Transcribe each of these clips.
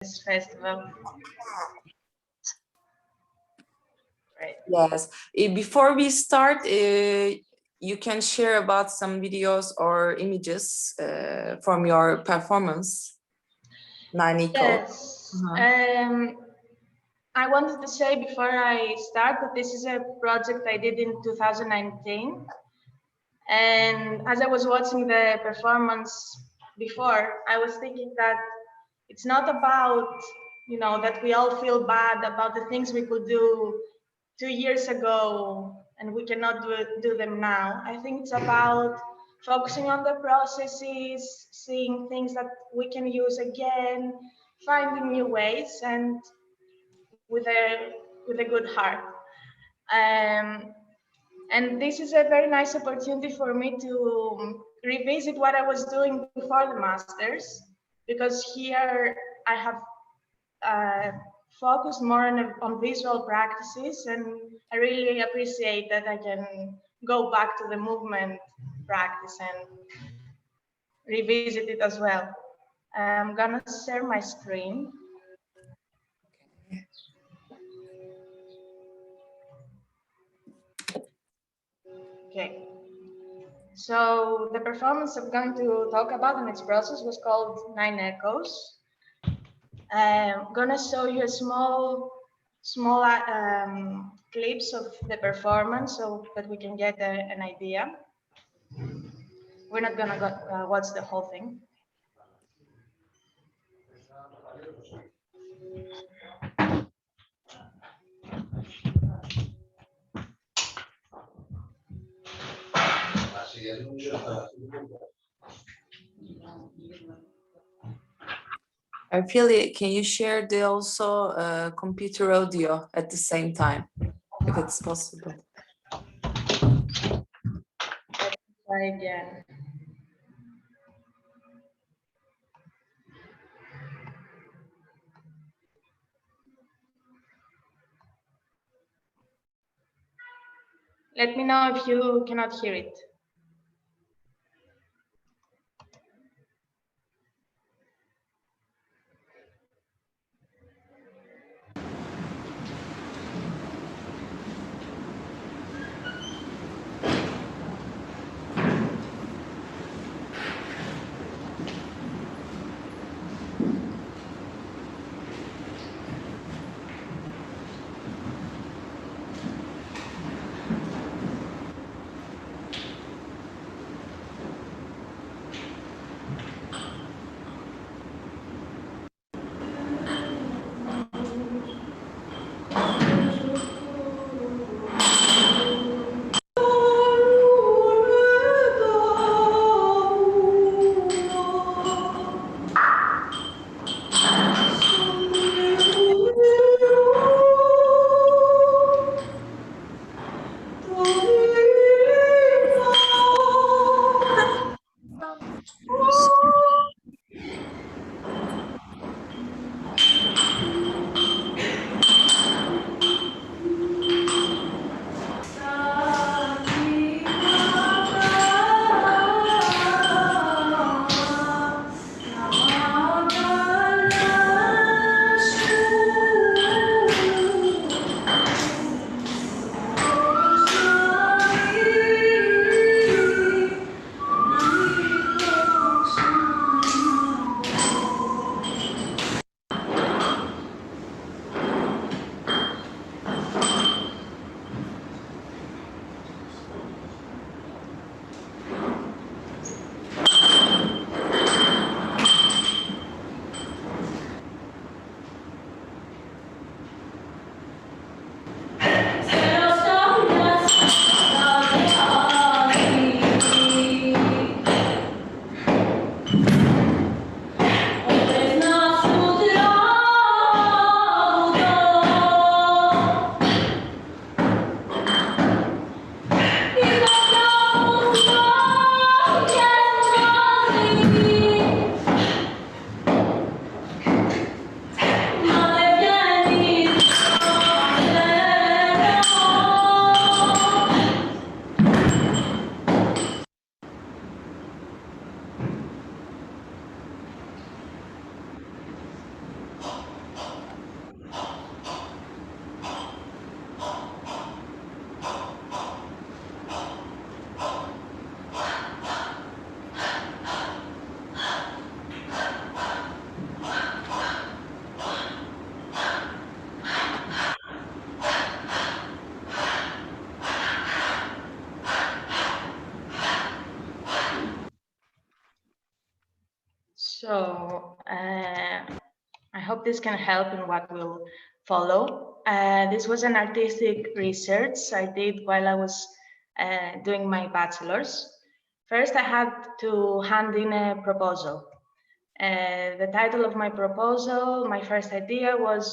this festival. Right. Yes. Before we start, you can share about some videos or images from your performance, Naniko. Yes. I wanted to say before I start that this is a project I did in 2019. And as I was watching the performance before, I was thinking that it's not about, you know, that we all feel bad about the things we could do 2 years ago and we cannot do them now. I think it's about focusing on the processes, seeing things that we can use again, finding new ways, and with a good heart. And this is a very nice opportunity for me to revisit what I was doing before the masters, because here I have focused more on visual practices, and I really appreciate that I can go back to the movement practice and revisit it as well. I'm gonna share my screen. Okay. So the performance I'm going to talk about in its process was called 9 Echoes. I'm gonna show you a small clips of the performance so that we can get an idea. We're not gonna watch the whole thing. Eryfili, can you share the also computer audio at the same time, if it's possible? Try again. Let me know if you cannot hear it. So I hope this can help in what will follow. This was an artistic research I did while I was doing my bachelor's. First, I had to hand in a proposal. The title of my proposal, my first idea was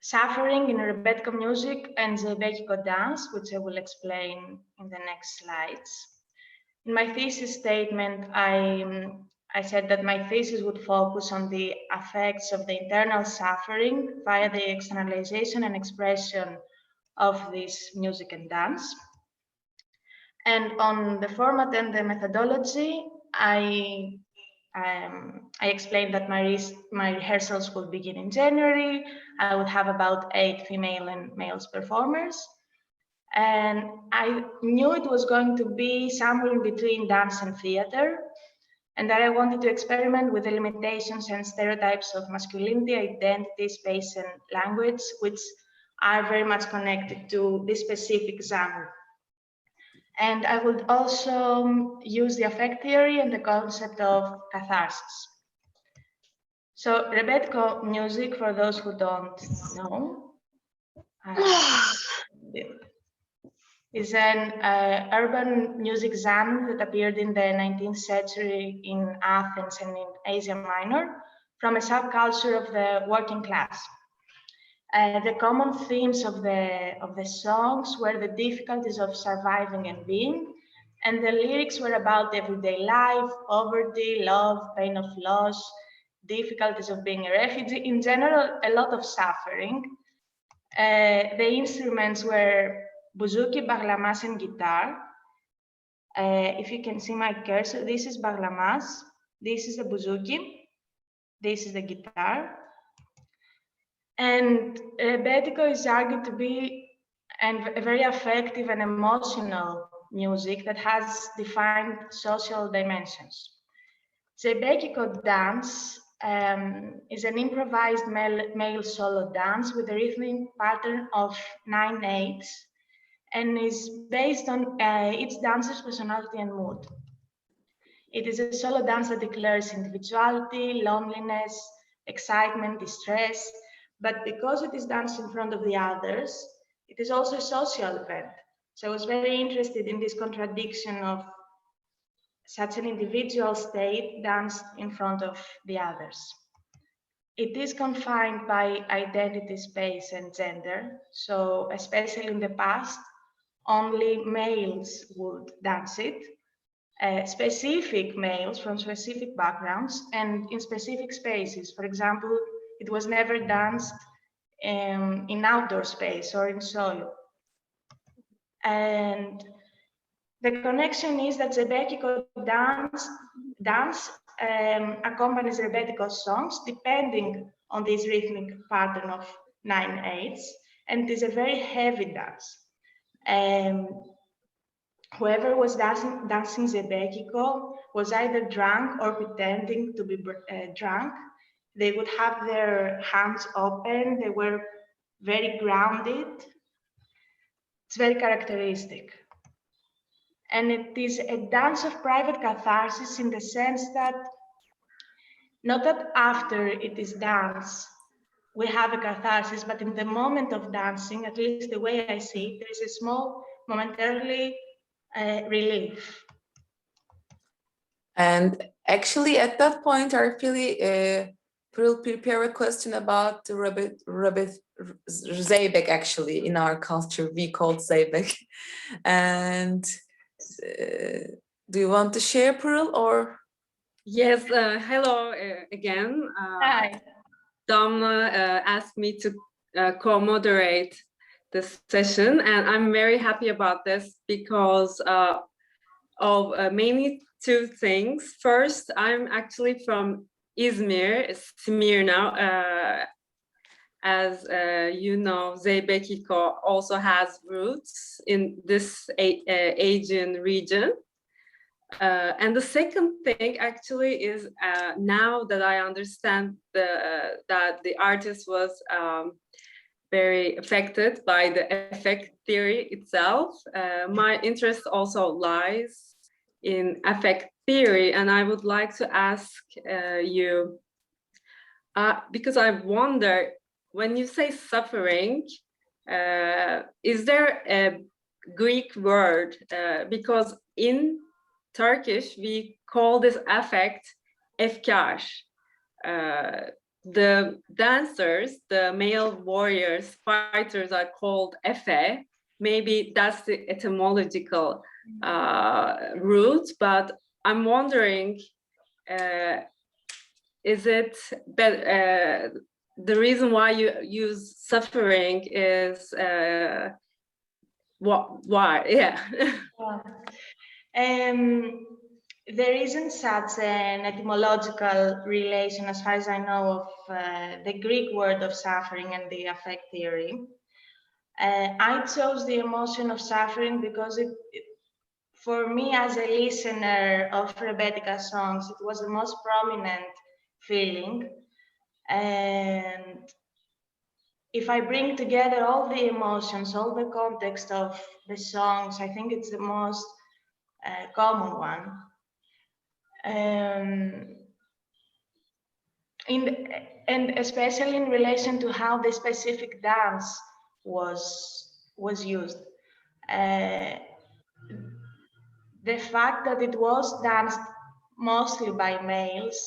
Suffering in rebetiko music and zeibekiko dance, which I will explain in the next slides. In my thesis statement, I said that my thesis would focus on the effects of the internal suffering via the externalization and expression of this music and dance. And on the format and the methodology, I explained that my rehearsals would begin in January. I would have about 8 female and male performers. And I knew it was going to be somewhere in between dance and theater, and that I wanted to experiment with the limitations and stereotypes of masculinity, identity, space, and language, which are very much connected to this specific genre. And I would also use the affect theory and the concept of catharsis. So rebetiko music, for those who don't know, is an urban music genre that appeared in the 19th century in Athens and in Asia Minor from a subculture of the working class. The common themes of the songs were the difficulties of surviving and being, and the lyrics were about everyday life, poverty, love, pain of loss, difficulties of being a refugee, in general, a lot of suffering. The instruments were bouzouki, baglamas, and guitar. If you can see my cursor, this is baglamas, this is the bouzouki, this is the guitar. And rebetiko is argued to be a very affective and emotional music that has defined social dimensions. Zeibekiko dance is an improvised male solo dance with a rhythmic pattern of 9/8 and is based on each dancer's personality and mood. It is a solo dance that declares individuality, loneliness, excitement, distress, but because it is danced in front of the others, it is also a social event. So I was very interested in this contradiction of such an individual state danced in front of the others. It is confined by identity, space, and gender. So especially in the past, only males would dance it. Specific males from specific backgrounds and in specific spaces. For example, it was never danced in outdoor space or in soil. And the connection is that zeibekiko dance accompanies rebetiko songs depending on this rhythmic pattern of 9/8, and it is a very heavy dance. Whoever was dancing zeibekiko was either drunk or pretending to be drunk. They would have their hands open. They were very grounded. It's very characteristic. And it is a dance of private catharsis in the sense that not that after it is danced, we have a catharsis, but in the moment of dancing, at least the way I see it, there is a small momentarily relief. And actually, at that point, Eryfili will prepare a question about the zeibek. Actually, in our culture, we call it zeibek. And do you want to share, Pırıl, or? Yes. Hello again. Hi. Damla asked me to co-moderate this session, and I'm very happy about this because of mainly two things. First, I'm actually from Izmir, Smyrna. As you know, zeibekiko also has roots in this Aegean region. And the second thing actually is now that I understand that the artist was very affected by the affect theory itself, my interest also lies in affect theory, and I would like to ask you, because I wonder, when you say suffering, is there a Greek word? Because in Turkish, we call this affect efkar. The dancers, the male warriors, fighters are called efe. Maybe that's the etymological root, but I'm wondering, is it that the reason why you use suffering is why? Yeah. There isn't such an etymological relation, as far as I know, of the Greek word of suffering and the affect theory. I chose the emotion of suffering because for me, as a listener of Rebetica songs, it was the most prominent feeling. And if I bring together all the emotions, all the context of the songs, I think it's the most common one. And especially in relation to how the specific dance was used. The fact that it was danced mostly by males,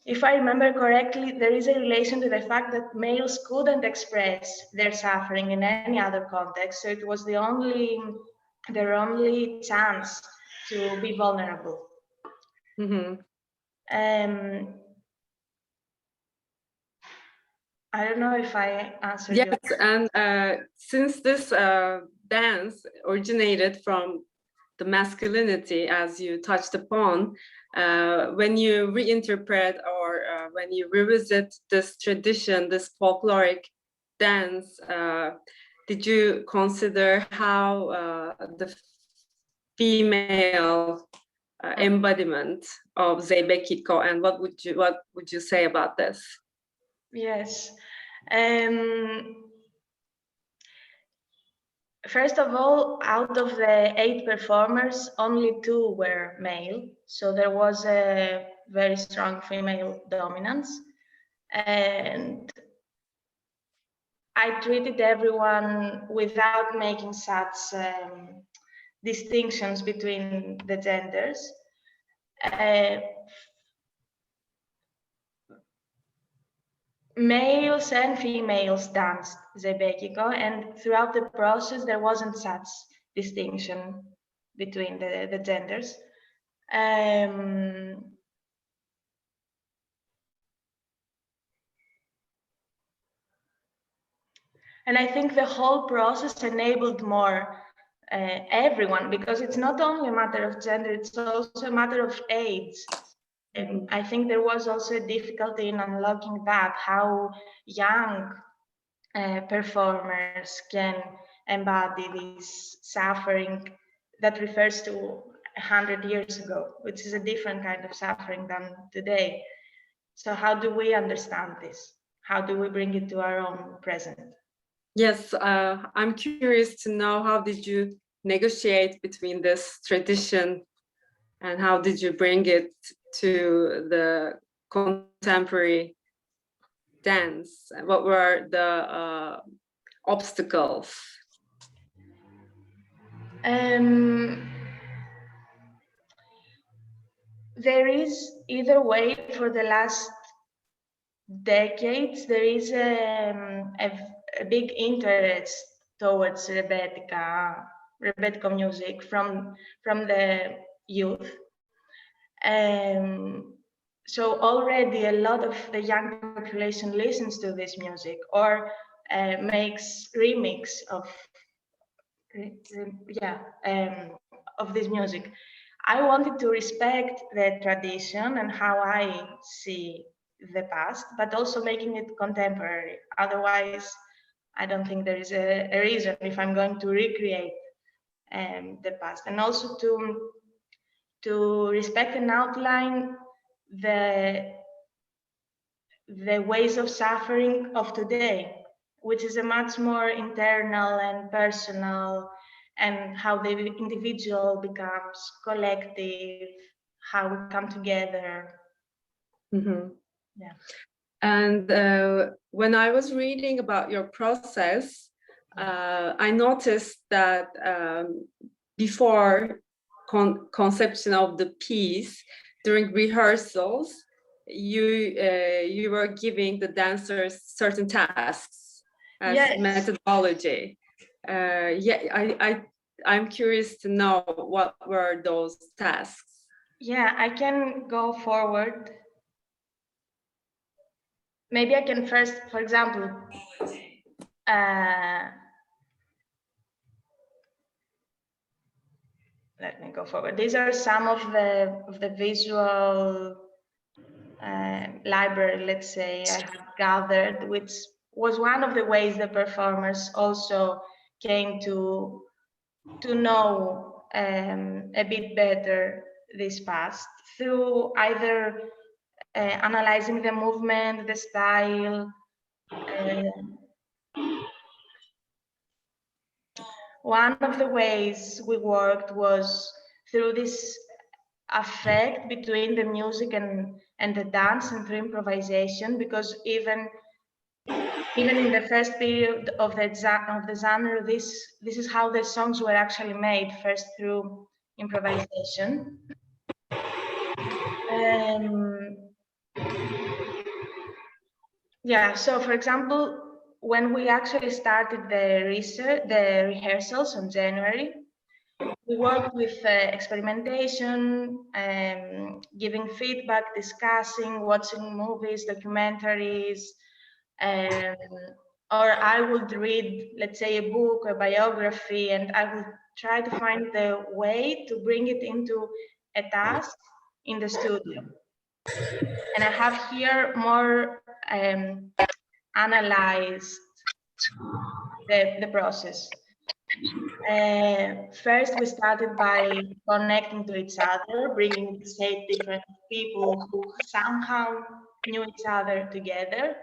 if I remember correctly, there is a relation to the fact that males couldn't express their suffering in any other context, so it was their only chance to be vulnerable. Mm-hmm. I don't know if I answered. Yes, and since this dance originated from the masculinity, as you touched upon, when you reinterpret or when you revisit this tradition, this folkloric dance, did you consider how the female embodiment of zeibekiko, and what would you say about this? Yes. First of all, out of the 8 performers, only 2 were male. So there was a very strong female dominance. And I treated everyone without making such distinctions between the genders. Males and females danced zeibekiko, and throughout the process there wasn't such distinction between the genders. And I think the whole process enabled more everyone, because it's not only a matter of gender, it's also a matter of age. And I think there was also a difficulty in unlocking that, how young performers can embody this suffering that refers to 100 years ago, which is a different kind of suffering than today. So how do we understand this? How do we bring it to our own present? Yes, I'm curious to know, how did you negotiate between this tradition and how did you bring it to the contemporary dance? What were the obstacles? There is, either way, for the last decades, there is a big interest towards rebetiko music from the youth. So already a lot of the young population listens to this music or makes remix of this music. I wanted to respect the tradition and how I see the past, but also making it contemporary. Otherwise, I don't think there is a reason if I'm going to recreate the past, and also to respect and outline the ways of suffering of today, which is a much more internal and personal, and how the individual becomes collective how we come together. Mm-hmm. Yeah. And when I was reading about your process, I noticed that before conception of the piece, during rehearsals, you were giving the dancers certain tasks as Yes. methodology. I'm curious to know what were those tasks. Yeah, I can go forward. Maybe I can first, for example, let me go forward. These are some of the visual library, let's say, I have gathered, which was one of the ways the performers also came to know a bit better this past through either analyzing the movement, the style. One of the ways we worked was through this affect between the music and the dance and through improvisation, because even in the first period of the genre, this is how the songs were actually made, first through improvisation. Yeah, so for example, when we actually started the rehearsals in January, we worked with experimentation, giving feedback, discussing, watching movies, documentaries, or I would read, let's say, a book, a biography, and I would try to find the way to bring it into a task in the studio. And I have here more analyzed the process. First, we started by connecting to each other, bringing, say, different people who somehow knew each other together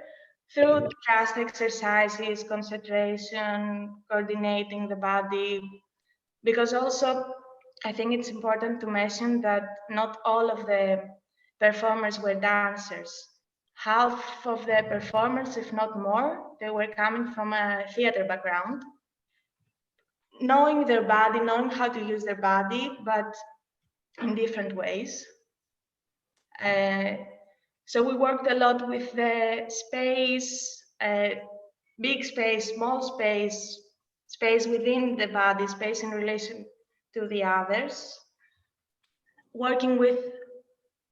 through trust exercises, concentration, coordinating the body. Because also, I think it's important to mention that not all of the performers were dancers. Half of the performers, if not more, they were coming from a theater background, knowing their body, knowing how to use their body, but in different ways. So we worked a lot with the space, big space, small space, space within the body, space in relation to the others. Working with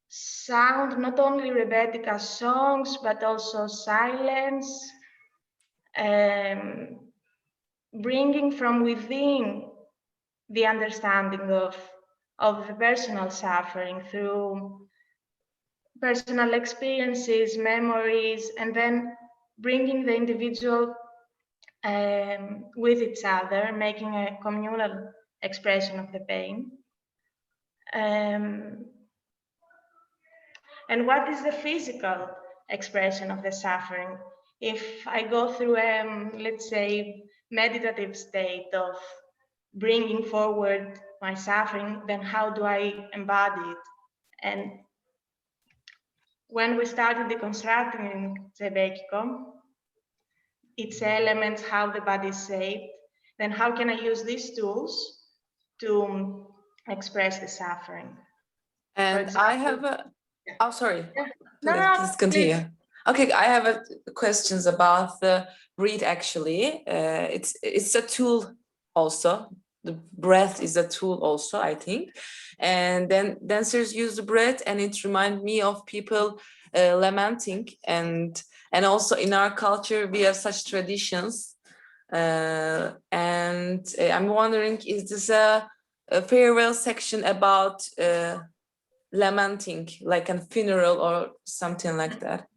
sound, not only Rebetes songs, but also silence, bringing from within the understanding of the personal suffering through personal experiences, memories, and then bringing the individual with each other, making a communal expression of the pain. And what is the physical expression of the suffering? If I go through, let's say, meditative state of bringing forward my suffering, then how do I embody it? And when we started deconstructing in zeibekiko, its elements, how the body is shaped, then how can I use these tools to express the suffering? And example, I have a, oh, sorry. Yeah. Please continue. Please. Okay, I have questions about the breathe actually. It's a tool also. The breath is a tool also, I think. And then dancers use the breath, and it reminds me of people lamenting, and also in our culture we have such traditions. And I'm wondering, is this a farewell section about lamenting, like a funeral or something like that?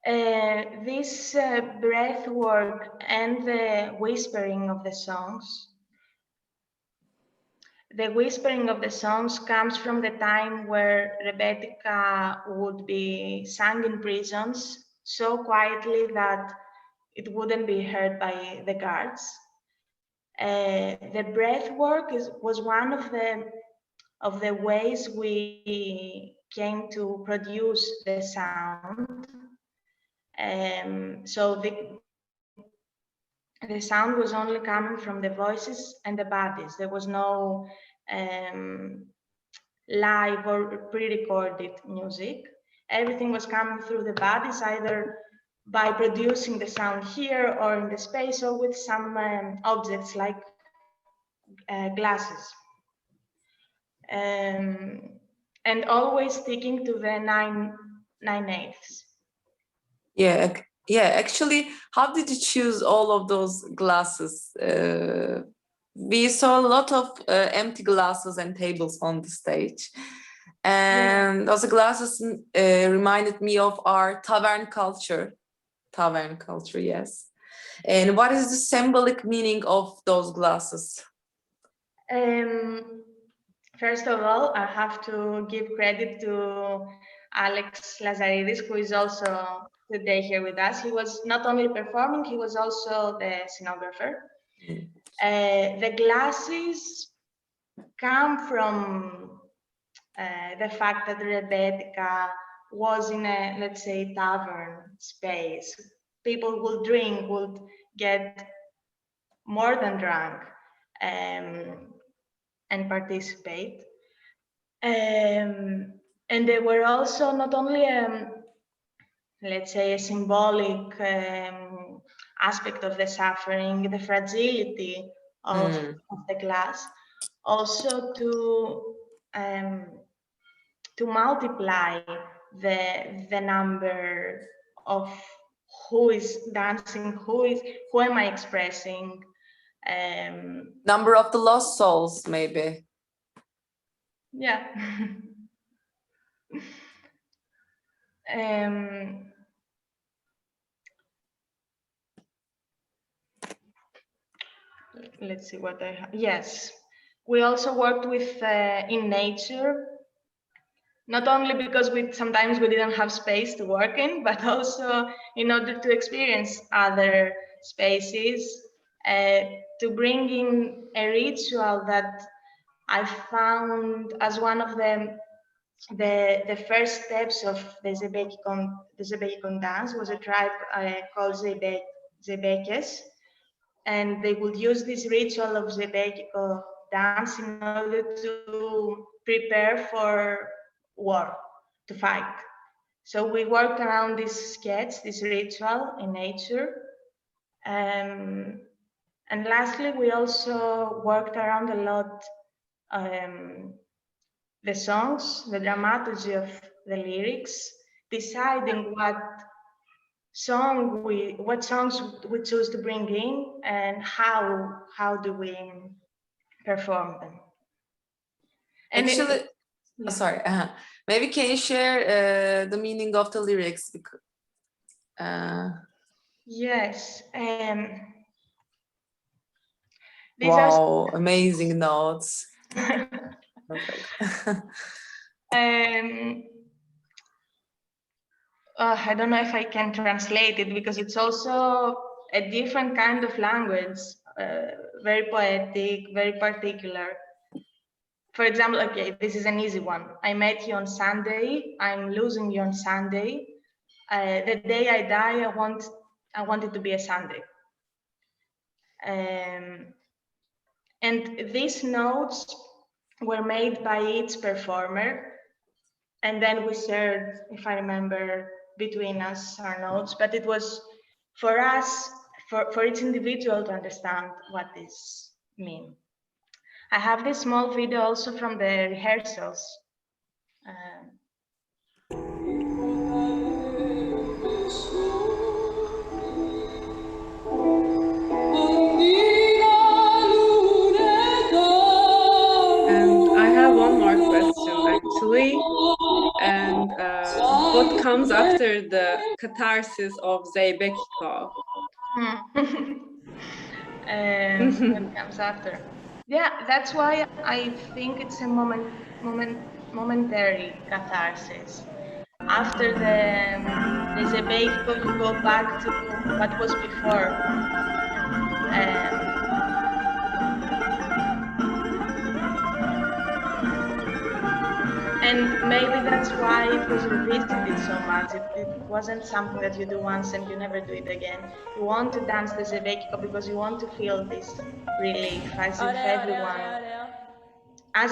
This breath work and the whispering of the songs. The whispering of the songs comes from the time where Rebetes would be sung in prisons so quietly that it wouldn't be heard by the guards. The breath work was one of the ways we came to produce the sound. So the sound was only coming from the voices and the bodies. There was no live or pre-recorded music. Everything was coming through the bodies, either by producing the sound here or in the space, or with some objects like glasses. And always sticking to the 9/8. Yeah, actually, how did you choose all of those glasses? We saw a lot of empty glasses and tables on the stage. And those glasses reminded me of our tavern culture. Tavern culture, yes. And what is the symbolic meaning of those glasses? First of all, I have to give credit to Alex Lazaridis, who is also today here with us. He was not only performing, he was also the scenographer. The glasses come from the fact that Rebetica was in a, let's say, tavern space. People would drink, would get more than drunk and participate. And they were also not only, let's say, a symbolic aspect of the suffering, the fragility of the glass, also to multiply the number of who is dancing, who am I expressing. Number of the lost souls, maybe. Yeah. Let's see what I have. Yes, we also worked with in nature, not only because sometimes we didn't have space to work in, but also in order to experience other spaces, to bring in a ritual that I found as one of the first steps of the zeibekiko dance. Was a tribe called zeibekes, and they would use this ritual of zeibekiko dance in order to prepare for war, to fight. So we worked around this sketch, this ritual in nature. And lastly, we also worked around a lot the songs, the dramaturgy of the lyrics, deciding what songs we choose to bring in and how do we perform them. And actually, sorry, maybe can you share the meaning of the lyrics? Yes. Wow, amazing notes. I don't know if I can translate it, because it's also a different kind of language, very poetic, very particular. For example, okay, this is an easy one. I met you on Sunday. I'm losing you on Sunday. The day I die, I want it to be a Sunday. And these notes were made by each performer, and then we shared, if I remember, between us our notes. But it was for us, for each individual to understand what this means. I have this small video also from the rehearsals. And I have one more question, actually. And what comes after the catharsis of zeibekiko? What comes after? Yeah, that's why I think it's a momentary catharsis. After the zeibekiko, you go back to what was before. And maybe that's why it was revisited so much. It wasn't something that you do once and you never do it again. You want to dance the zeibekiko because you want to feel this relief, as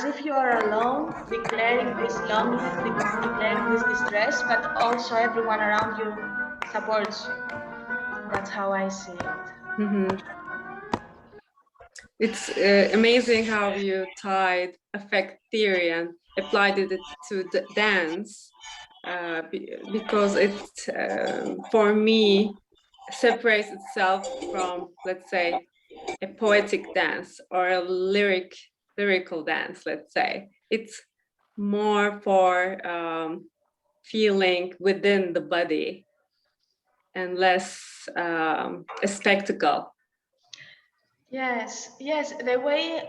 if you are alone, declaring this loneliness, declaring this distress, but also everyone around you supports you. That's how I see it. Mm-hmm. It's amazing how you tied affect theory and applied it to the dance, because it, for me, separates itself from, let's say, a poetic dance or a lyrical dance, let's say. It's more for feeling within the body and less a spectacle. Yes, yes. The way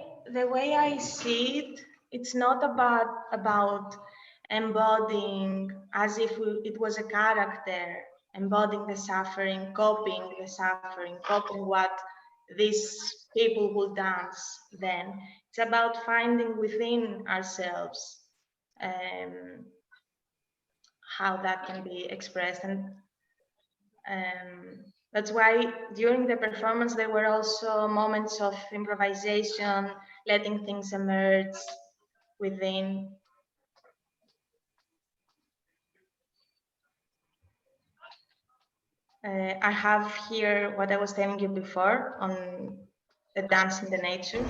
I see it, it's not about embodying as if it was a character, embodying the suffering, coping what these people will dance. Then it's about finding within ourselves how that can be expressed, and that's why during the performance there were also moments of improvisation, letting things emerge within. I have here what I was telling you before on the dance in the nature.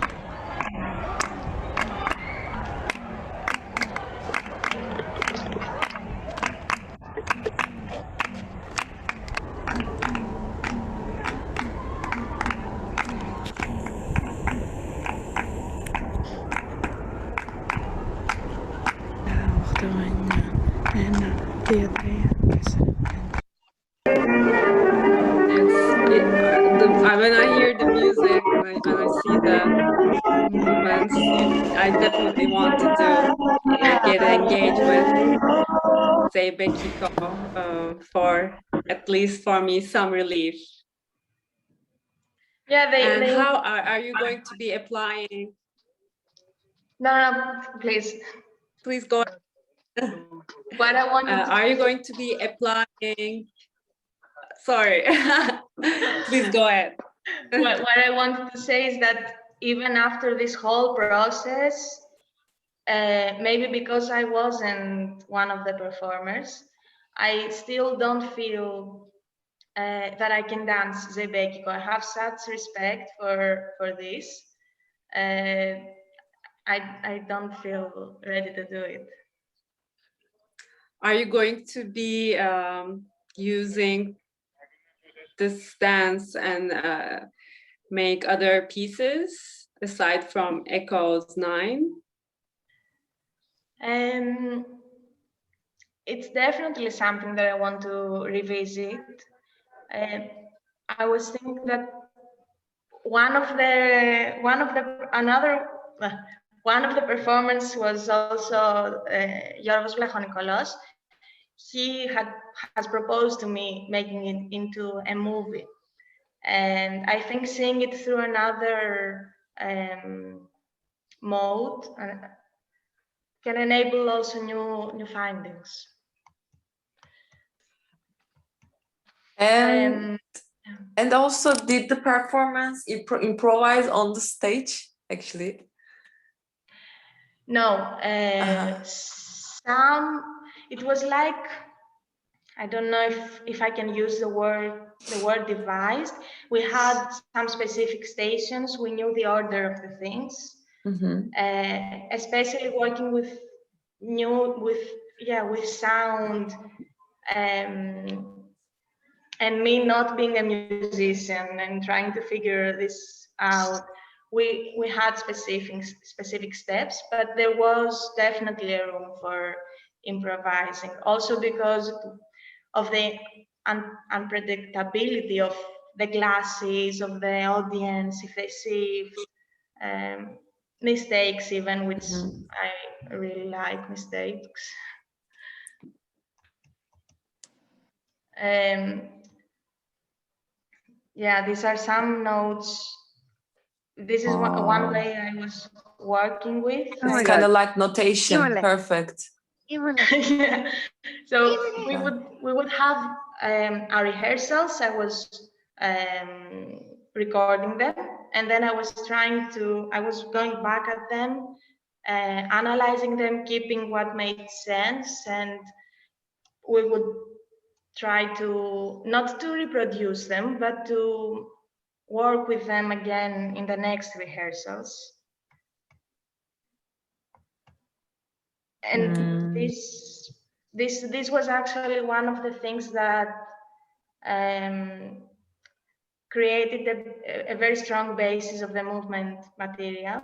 When I hear the music, when I see the movements, I definitely want to get engaged with zeibekiko for, at least for me, some relief. Yeah, how are you going to be applying? No, please. Please go. What I wanted are you going to be applying? Sorry, please go ahead. What I wanted to say is that even after this whole process, maybe because I wasn't one of the performers, I still don't feel that I can dance zeibekiko. I have such respect for this. I don't feel ready to do it. Are you going to be using this dance and make other pieces aside from Echoes 9? It's definitely something that I want to revisit. I was thinking that one of the performance was also Yorgos Vlachonikolos. He has proposed to me making it into a movie, and I think seeing it through another mode can enable also new findings. And also, did the performance improvise on the stage, actually? No, it was like, I don't know if I can use the word devised. We had some specific stations. We knew the order of the things, especially working with sound, and me not being a musician and trying to figure this out. We had specific steps, but there was definitely a room for improvising. Also because of the unpredictability of the classes, of the audience, if they see mistakes even, which I really like mistakes. Yeah, these are some notes. This is one way I was working with. It's kind of like notation. Perfect. Yeah. So we would have our rehearsals. I was recording them, and then I was going back at them, analyzing them, keeping what made sense, and we would try to not to reproduce them, but to work with them again in the next rehearsals. And this was actually one of the things that created a very strong basis of the movement material.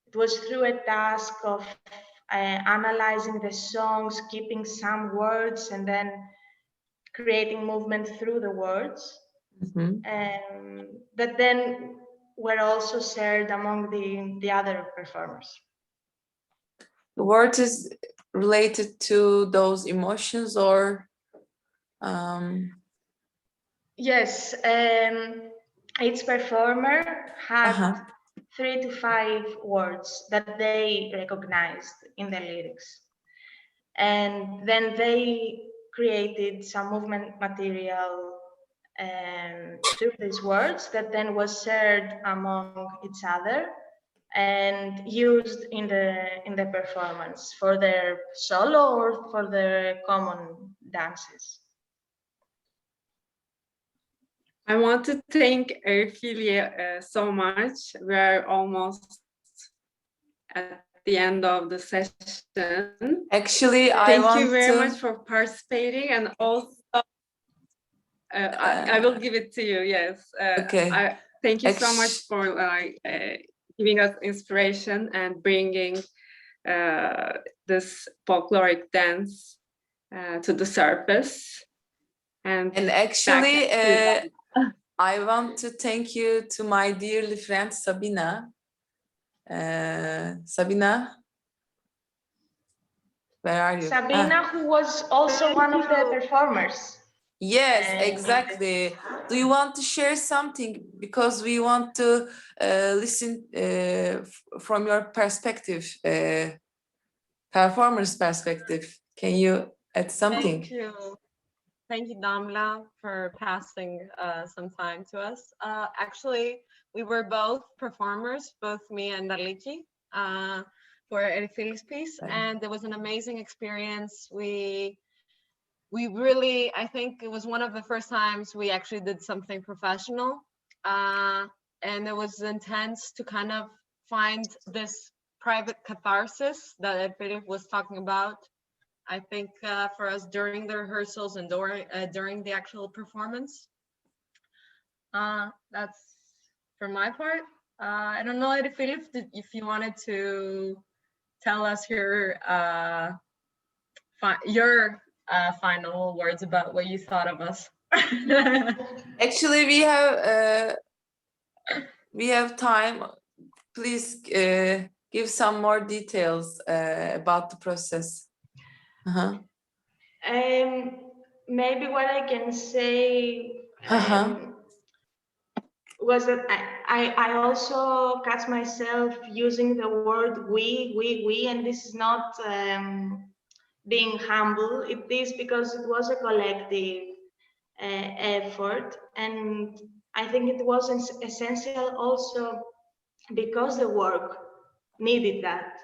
It was through a task of analyzing the songs, keeping some words, and then creating movement through the words, that then were also shared among the other performers. The word is related to those emotions, or yes, each performer had 3 to 5 words that they recognized in the lyrics, and then they created some movement material through these words that then was shared among each other and used in the performance for their solo or for their common dances. I want to thank Eryfili so much. We're almost at the end of the session. Actually, thank you very much for participating, and also I will give it to you. Yes. Okay. Thank you so much for giving us inspiration and bringing this folkloric dance to the surface. And actually, I want to thank you to my dearly friend Sabina. Sabina, where are you? Sabina, who was also one of the performers. Yes, exactly. Do you want to share something? Because we want to listen from your perspective, performer's perspective. Can you add something? Thank you. Thank you, Damla, for passing some time to us. Actually, we were both performers, both me and Darliki, for Eryfili's piece, and it was an amazing experience. We really, I think it was one of the first times we actually did something professional, and it was intense to kind of find this private catharsis that Eryfili was talking about. I think for us during the rehearsals and during the actual performance. That's for my part. I don't know, Eryfili, if you wanted to tell us your final words about what you thought of us. Actually, we have time. Please give some more details about the process. Maybe what I can say was that I also catch myself using the word we, and this is not being humble. It is because it was a collective effort, and I think it was essential also because the work needed that.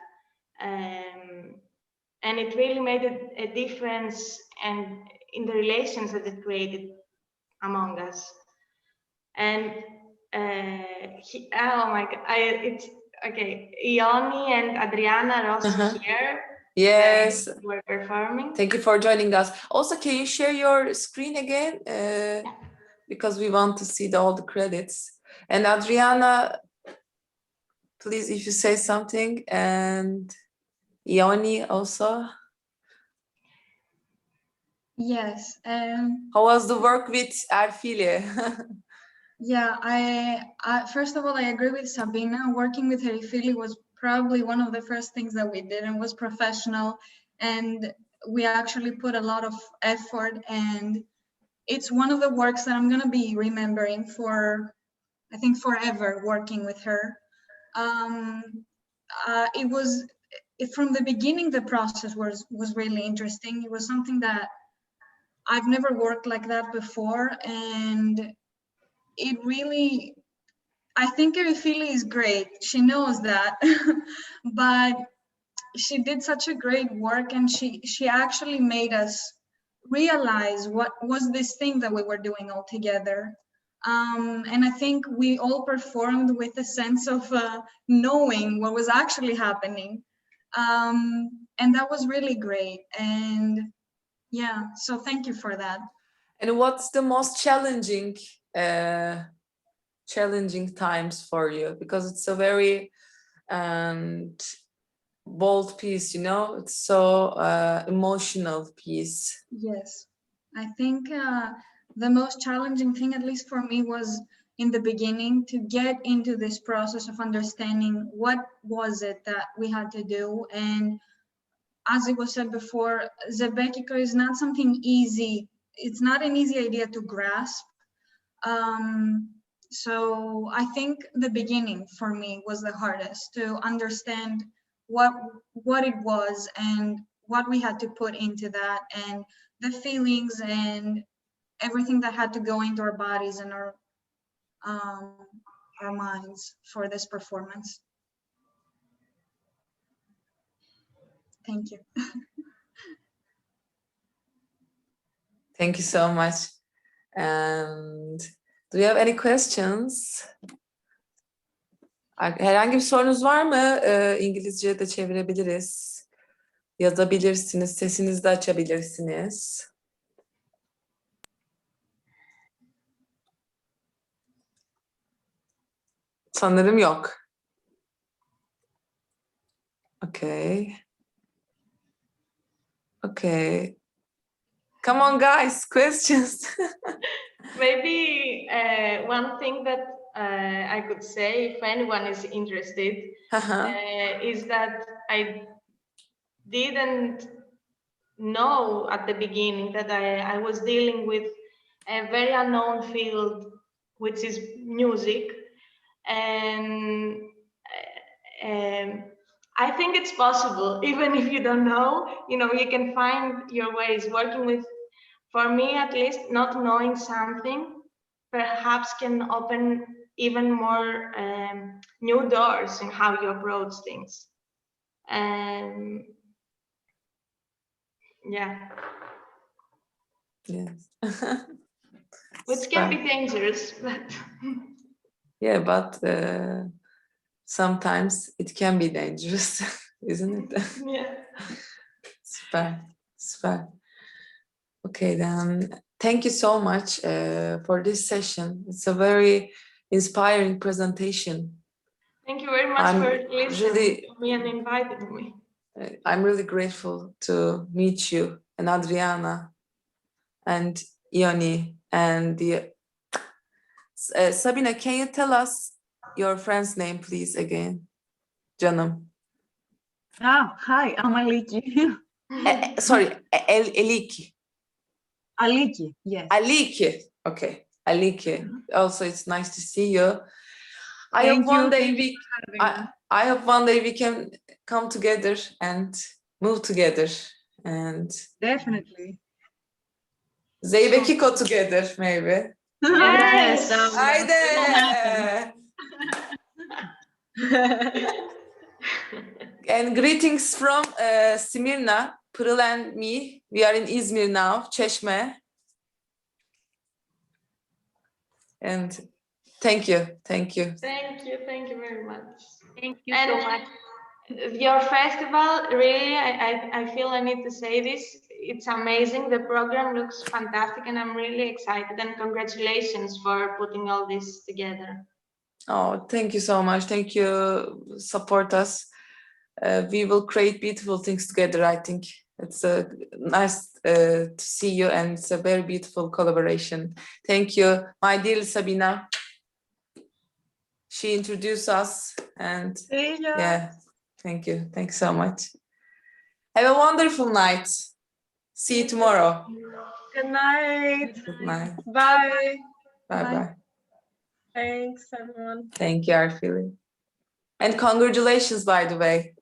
And it really made a difference and in the relations that it created among us. And oh my God, it's okay. Ioni and Adriana are also here. Yes, we're performing. Thank you for joining us. Also, can you share your screen again? Because we want to see all the credits. And Adriana, please, if you say something, and Ioni also. Yes. How was the work with Eryfili? Yeah, I first of all, I agree with Sabina. Working with Eryfili was probably one of the first things that we did, and was professional, and we actually put a lot of effort, and it's one of the works that I'm gonna be remembering for, I think, forever, working with her. from the beginning, the process was really interesting. It was something that I've never worked like that before, and it really, I think Eryfili is great. She knows that, but she did such a great work, and she actually made us realize what was this thing that we were doing all together. And I think we all performed with a sense of knowing what was actually happening. And that was really great. And yeah, so thank you for that. And what's the most challenging times for you? Because it's a very bold piece, you know, it's so emotional piece. Yes, I think the most challenging thing, at least for me, was in the beginning to get into this process of understanding what was it that we had to do. And as it was said before, zeibekiko is not something easy. It's not an easy idea to grasp. So I think the beginning for me was the hardest, to understand what it was and what we had to put into that, and the feelings and everything that had to go into our bodies and our minds for this performance. Thank you. Thank you so much. And do you have any questions? Herhangi bir sorunuz var mı? İngilizce de çevirebiliriz. Yazabilirsiniz, sesinizi de açabilirsiniz. Sanırım yok. Okay. Okay. Come on, guys, questions. Maybe one thing that I could say, if anyone is interested, is that I didn't know at the beginning that I was dealing with a very unknown field, which is music. And I think it's possible, even if you don't know, you know, you can find your ways working with. For me, at least, not knowing something perhaps can open even more new doors in how you approach things. Yeah. Yes. Which can be dangerous, but yeah, but sometimes it can be dangerous, isn't it? yeah. Super. Okay, then thank you so much for this session. It's a very inspiring presentation. Thank you very much for listening to me and inviting me. I'm really grateful to meet you and Adriana and Ioni and Sabina, can you tell us your friend's name, please, again? Canım. Hi, I'm Aliki. Sorry, Eliki. Aliki, yes. Aliki, okay. Aliki. Also, it's nice to see you. I hope one day we can come together and move together and definitely zeibekiko together, maybe. Yes. Haydi. And greetings from Smyrna, Pırıl and me. We are in Izmir now, Çeşme. And thank you. Thank you very much. Thank you so much. Your festival, really, I feel I need to say this, it's amazing. The program looks fantastic and I'm really excited, and congratulations for putting all this together. Oh, thank you so much. Thank you. Support us. We will create beautiful things together, I think. It's nice to see you, and it's a very beautiful collaboration. Thank you, my dear Sabina. She introduced us, and yeah, thank you. Thanks so much. Have a wonderful night. See you tomorrow. Good night. Good night. Bye. Bye. Thanks, everyone. Thank you, Eryfili. And congratulations, by the way.